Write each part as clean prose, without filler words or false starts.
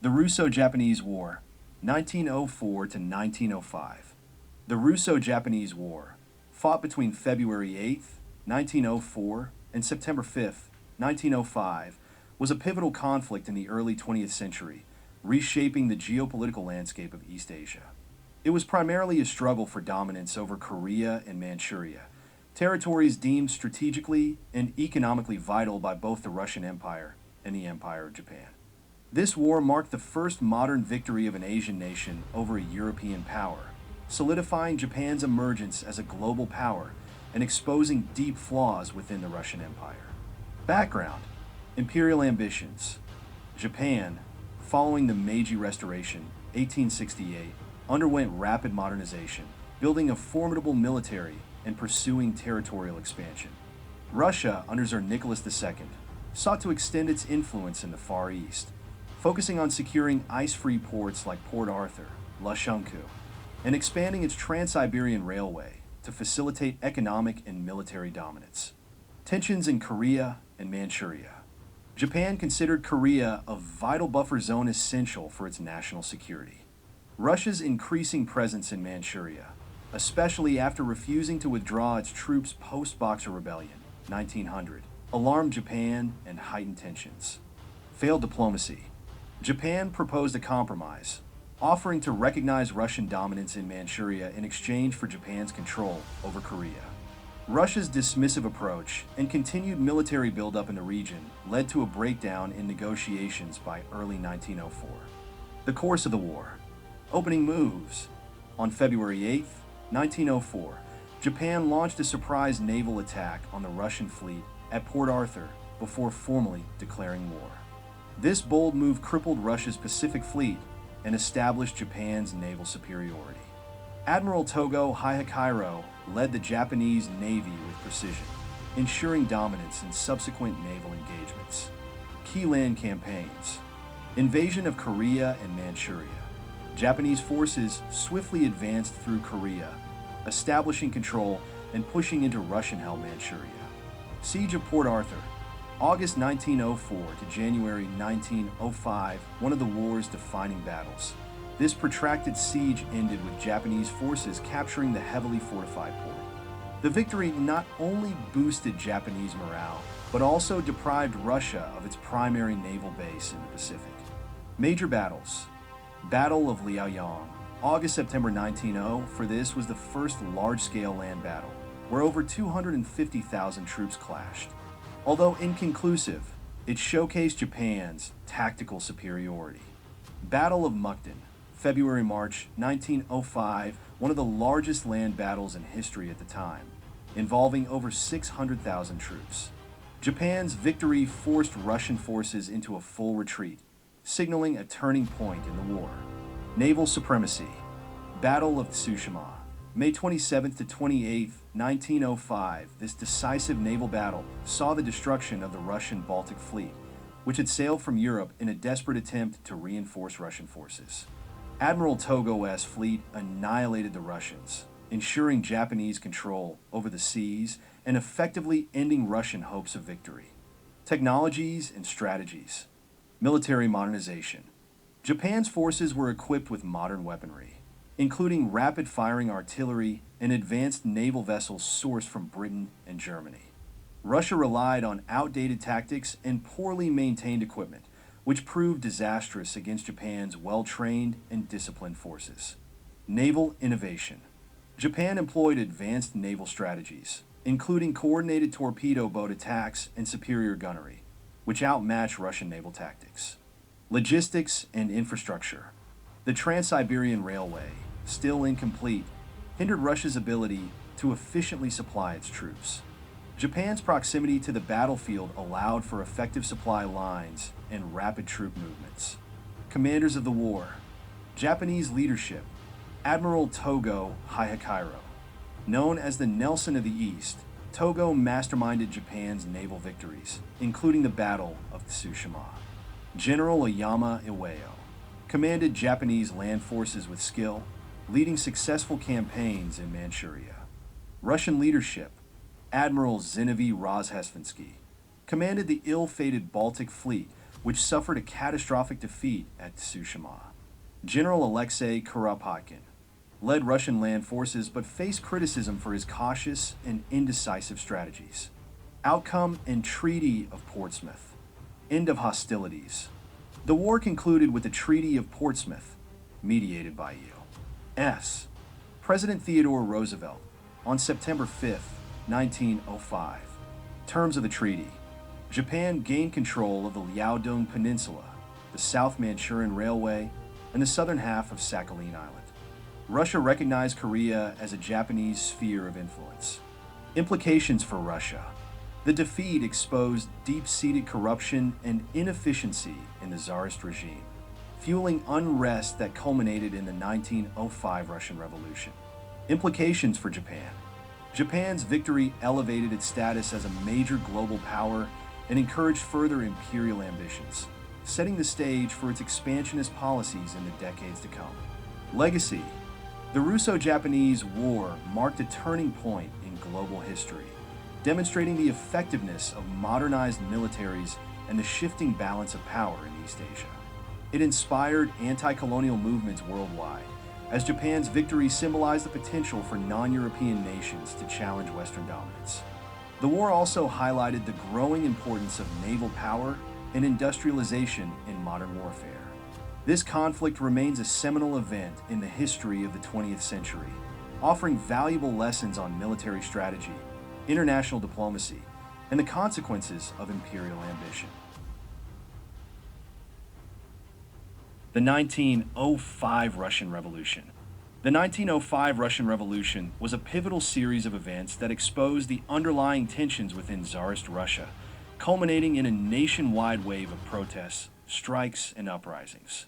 The Russo-Japanese War, 1904 to 1905. The Russo-Japanese War, fought between February 8, 1904 and September 5, 1905, was a pivotal conflict in the early 20th century, reshaping the geopolitical landscape of East Asia. It was primarily a struggle for dominance over Korea and Manchuria, territories deemed strategically and economically vital by both the Russian Empire and the Empire of Japan. This war marked the first modern victory of an Asian nation over a European power, solidifying Japan's emergence as a global power and exposing deep flaws within the Russian Empire. Background: Imperial ambitions. Japan, following the Meiji Restoration, 1868, underwent rapid modernization, building a formidable military and pursuing territorial expansion. Russia, under Tsar Nicholas II, sought to extend its influence in the Far East, focusing on securing ice-free ports like Port Arthur, Lashunkou, and expanding its Trans-Siberian Railway to facilitate economic and military dominance. Tensions in Korea and Manchuria. Japan considered Korea a vital buffer zone essential for its national security. Russia's increasing presence in Manchuria, especially after refusing to withdraw its troops post-Boxer Rebellion, 1900, alarmed Japan and heightened tensions. Failed diplomacy. Japan proposed a compromise, offering to recognize Russian dominance in Manchuria in exchange for Japan's control over Korea. Russia's dismissive approach and continued military buildup in the region led to a breakdown in negotiations by early 1904. The course of the war. Opening moves. On February 8, 1904, Japan launched a surprise naval attack on the Russian fleet at Port Arthur before formally declaring war. This bold move crippled Russia's Pacific Fleet and established Japan's naval superiority. Admiral Togo Hihikaro led the Japanese Navy with precision, ensuring dominance in subsequent naval engagements. Key land campaigns. Invasion of Korea and Manchuria. Japanese forces swiftly advanced through Korea, establishing control and pushing into Russian-held Manchuria. Siege of Port Arthur, August 1904 to January 1905, one of the war's defining battles. This protracted siege ended with Japanese forces capturing the heavily fortified port. The victory not only boosted Japanese morale, but also deprived Russia of its primary naval base in the Pacific. Major battles. Battle of Liaoyang, August-September 1900. For this was the first large-scale land battle, where over 250,000 troops clashed. Although inconclusive, it showcased Japan's tactical superiority. Battle of Mukden, February-March 1905, one of the largest land battles in history at the time, involving over 600,000 troops. Japan's victory forced Russian forces into a full retreat, signaling a turning point in the war. Naval supremacy. Battle of Tsushima, May 27th to 28th, 1905. This decisive naval battle saw the destruction of the Russian Baltic Fleet, which had sailed from Europe in a desperate attempt to reinforce Russian forces. Admiral Togo's fleet annihilated the Russians, ensuring Japanese control over the seas and effectively ending Russian hopes of victory. Technologies and strategies. Military modernization. Japan's forces were equipped with modern weaponry, including rapid-firing artillery and advanced naval vessels sourced from Britain and Germany. Russia relied on outdated tactics and poorly maintained equipment, which proved disastrous against Japan's well-trained and disciplined forces. Naval innovation. Japan employed advanced naval strategies, including coordinated torpedo boat attacks and superior gunnery, which outmatched Russian naval tactics. Logistics and infrastructure. The Trans-Siberian Railway, still incomplete, hindered Russia's ability to efficiently supply its troops. Japan's proximity to the battlefield allowed for effective supply lines and rapid troop movements. Commanders of the war. Japanese leadership. Admiral Togo Hihikaro. Known as the Nelson of the East, Togo masterminded Japan's naval victories, including the Battle of Tsushima. General Oyama Iwao commanded Japanese land forces with skill, leading successful campaigns in Manchuria. Russian leadership. Admiral Zinovy Rozhestvensky commanded the ill-fated Baltic Fleet, which suffered a catastrophic defeat at Tsushima. General Alexei Kuropatkin led Russian land forces but faced criticism for his cautious and indecisive strategies. Outcome and Treaty of Portsmouth. End of hostilities. The war concluded with the Treaty of Portsmouth, mediated by U.S. President Theodore Roosevelt on September 5, 1905. Terms of the treaty. Japan gained control of the Liaodong Peninsula, the South Manchurian Railway, and the southern half of Sakhalin Island. Russia recognized Korea as a Japanese sphere of influence. Implications for Russia. The defeat exposed deep-seated corruption and inefficiency in the Tsarist regime, fueling unrest that culminated in the 1905 Russian Revolution. Implications for Japan. Japan's victory elevated its status as a major global power and encouraged further imperial ambitions, setting the stage for its expansionist policies in the decades to come. Legacy. The Russo-Japanese War marked a turning point in global history, demonstrating the effectiveness of modernized militaries and the shifting balance of power in East Asia. It inspired anti-colonial movements worldwide, as Japan's victory symbolized the potential for non-European nations to challenge Western dominance. The war also highlighted the growing importance of naval power and industrialization in modern warfare. This conflict remains a seminal event in the history of the 20th century, offering valuable lessons on military strategy, international diplomacy, and the consequences of imperial ambition. The 1905 Russian Revolution. The 1905 Russian Revolution was a pivotal series of events that exposed the underlying tensions within Tsarist Russia, culminating in a nationwide wave of protests, strikes, and uprisings.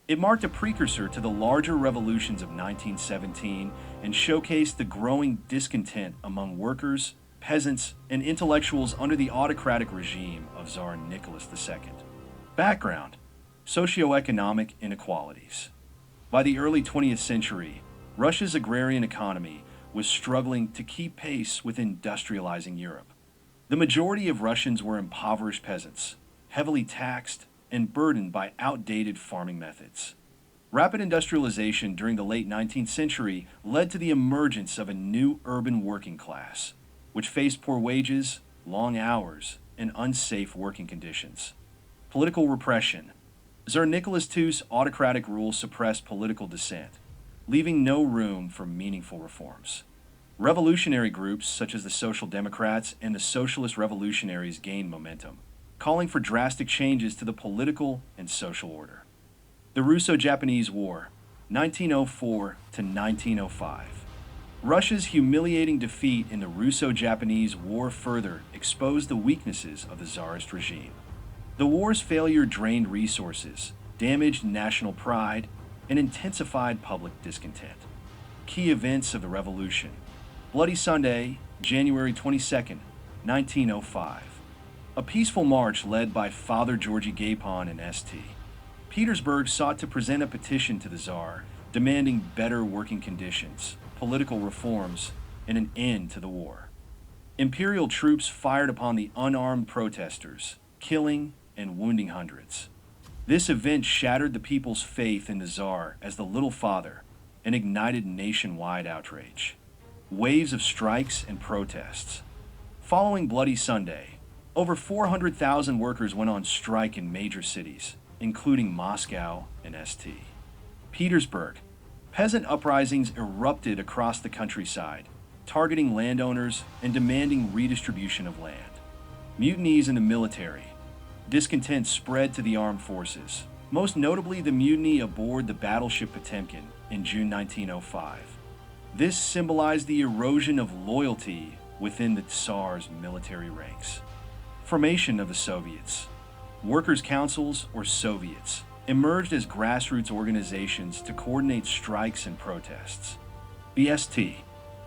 It marked a precursor to the larger revolutions of 1917 and showcased the growing discontent among workers, peasants, and intellectuals under the autocratic regime of Tsar Nicholas II. Background: socioeconomic inequalities. By the early 20th century, Russia's agrarian economy was struggling to keep pace with industrializing Europe. The majority of Russians were impoverished peasants, heavily taxed and burdened by outdated farming methods. Rapid industrialization during the late 19th century led to the emergence of a new urban working class, which faced poor wages, long hours, and unsafe working conditions. Political repression. Tsar Nicholas II's autocratic rule suppressed political dissent, leaving no room for meaningful reforms. Revolutionary groups such as the Social Democrats and the Socialist Revolutionaries gained momentum, calling for drastic changes to the political and social order. The Russo-Japanese War, 1904 to 1905. Russia's humiliating defeat in the Russo-Japanese War further exposed the weaknesses of the Tsarist regime. The war's failure drained resources, damaged national pride, and intensified public discontent. Key events of the revolution. Bloody Sunday, January 22, 1905. A peaceful march led by Father Georgy Gapon and St. Petersburg sought to present a petition to the Tsar demanding better working conditions, political reforms, and an end to the war. Imperial troops fired upon the unarmed protesters, killing and wounding hundreds. This event shattered the people's faith in the Tsar as the Little Father and ignited nationwide outrage. Waves of strikes and protests. Following Bloody Sunday, over 400,000 workers went on strike in major cities, including Moscow and St. Petersburg. Peasant uprisings erupted across the countryside, targeting landowners and demanding redistribution of land. Mutinies in the military. Discontent spread to the armed forces, most notably the mutiny aboard the battleship Potemkin in June 1905. This symbolized the erosion of loyalty within the Tsar's military ranks. Formation of the Soviets. Workers' councils, or Soviets, emerged as grassroots organizations to coordinate strikes and protests. BST,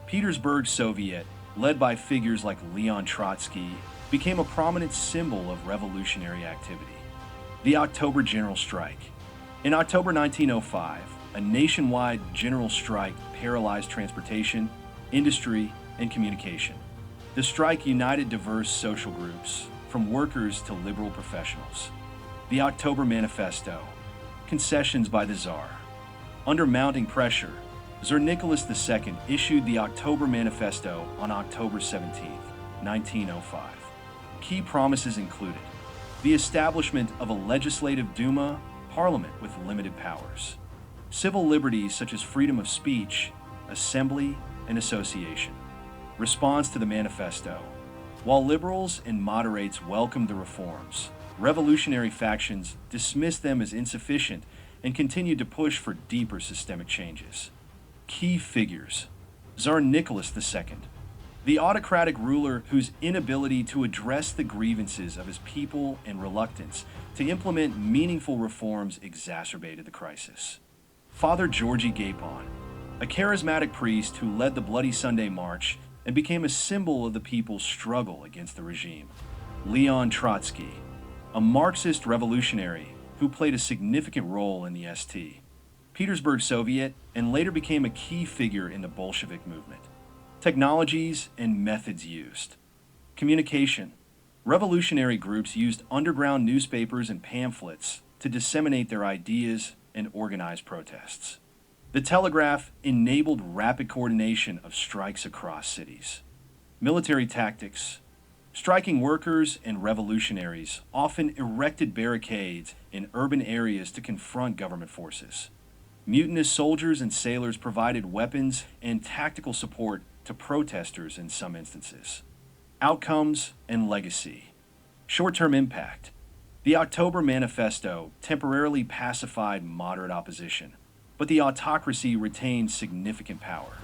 Petersburg Soviet, led by figures like Leon Trotsky, became a prominent symbol of revolutionary activity. The October General Strike. In October 1905, a nationwide general strike paralyzed transportation, industry, and communication. The strike united diverse social groups, from workers to liberal professionals. The October Manifesto. Concessions by the Tsar. Under mounting pressure, Tsar Nicholas II issued the October Manifesto on October 17, 1905. Key promises included the establishment of a legislative Duma, parliament with limited powers, civil liberties such as freedom of speech, assembly, and association. Response to the manifesto. While liberals and moderates welcomed the reforms, revolutionary factions dismissed them as insufficient and continued to push for deeper systemic changes. Key figures. Tsar Nicholas II, the autocratic ruler whose inability to address the grievances of his people and reluctance to implement meaningful reforms exacerbated the crisis. Father Georgy Gapon, a charismatic priest who led the Bloody Sunday March and became a symbol of the people's struggle against the regime. Leon Trotsky, a Marxist revolutionary who played a significant role in the ST. Petersburg Soviet, and later became a key figure in the Bolshevik movement. Technologies and methods used. Communication. Revolutionary groups used underground newspapers and pamphlets to disseminate their ideas and organize protests. The telegraph enabled rapid coordination of strikes across cities. Military tactics. Striking workers and revolutionaries often erected barricades in urban areas to confront government forces. Mutinous soldiers and sailors provided weapons and tactical support to protesters in some instances. Outcomes and legacy. Short-term impact. The October Manifesto temporarily pacified moderate opposition, but the autocracy retained significant power.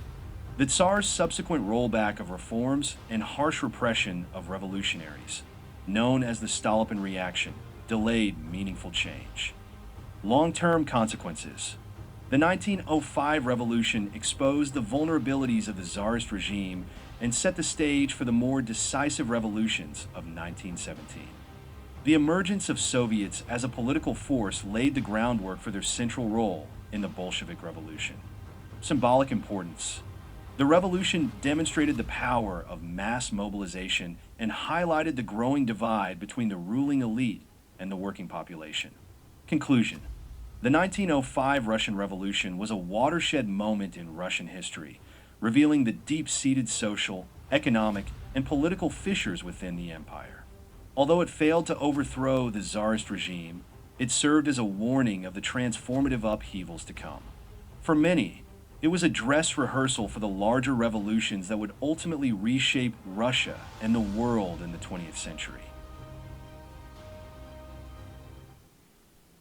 The Tsar's subsequent rollback of reforms and harsh repression of revolutionaries, known as the Stolypin Reaction, delayed meaningful change. Long-term consequences. The 1905 revolution exposed the vulnerabilities of the Tsarist regime and set the stage for the more decisive revolutions of 1917. The emergence of Soviets as a political force laid the groundwork for their central role in the Bolshevik Revolution. Symbolic importance. The revolution demonstrated the power of mass mobilization and highlighted the growing divide between the ruling elite and the working population. Conclusion. The 1905 Russian Revolution was a watershed moment in Russian history, revealing the deep-seated social, economic, and political fissures within the empire. Although it failed to overthrow the Tsarist regime, it served as a warning of the transformative upheavals to come. For many, it was a dress rehearsal for the larger revolutions that would ultimately reshape Russia and the world in the 20th century.